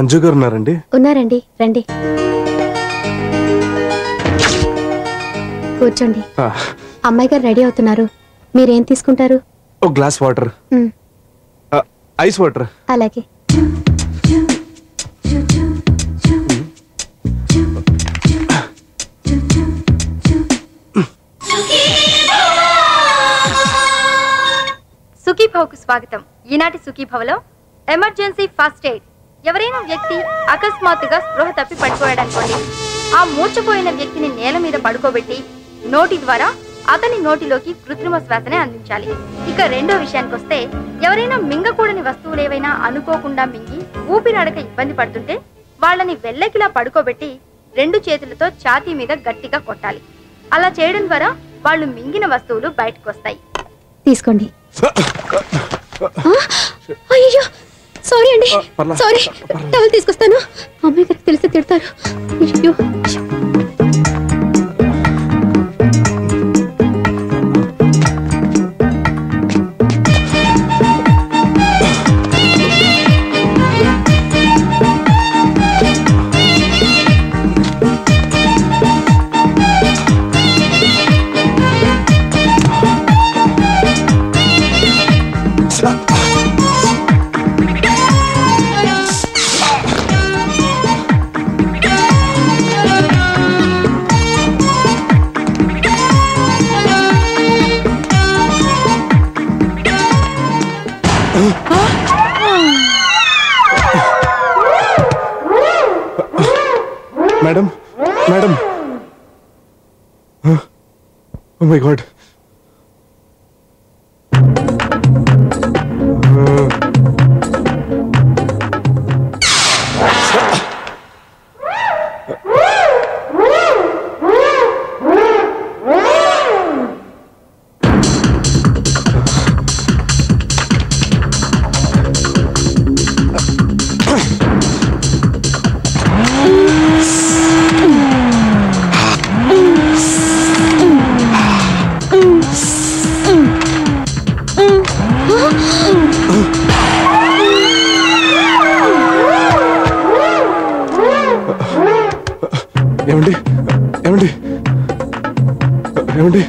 అంజు గారు ఉన్నారండి? ఉన్నారండి, రండి కూర్చోండి. అమ్మాయి గారు రెడీ అవుతున్నారు, మీరేం తీసుకుంటారు? ఒక గ్లాస్ వాటర్. Ice water. అలాగే. సుఖీభవకు స్వాగతం. ఈనాటి సుఖీభవలో ఎమర్జెన్సీ ఫస్ట్ ఎయిడ్. ఎవరైనా వ్యక్తి అకస్మాత్తుగా స్పృహ తప్పి పడిపోయాడనుకోండి, ఆ మూర్చపోయిన వ్యక్తిని నేల మీద పడుకోబెట్టి నోటి ద్వారా అతని నోటిలోకి కృత్రిమ శ్వాసనే అందించాలి. ఇక రెండో విషయానికి వస్తే, ఎవరైనా మింగకూడని వస్తువులు ఏవైనా అనుకోకుండా మింగి ఊపిరాడక ఇబ్బంది పడుతుంటే వాళ్ళని వెల్లకిలా పడుకోబెట్టి 2 చేతులతో ఛాతీ మీద గట్టిగా కొట్టాలి. అలా చేయడం ద్వారా వాళ్ళు మింగిన వస్తువులు బయటకు వస్తాయి. తీసుకోండి. అయ్యో సారీ అండి, సారీ. టవల్ తీసుకొస్తాను, అమ్మాయి గారికి తెలిస్తే తిడతారు. అయ్యో madam, madam, oh my god. ఏమండి, ఏమండి, ఏమండి,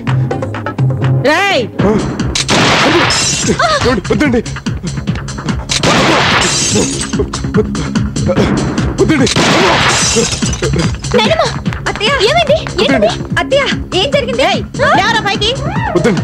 వద్దండి, వద్దండి. అత్తయ్య ఏమైంది? అత్తయ్య ఏం జరిగింది? వద్దండి.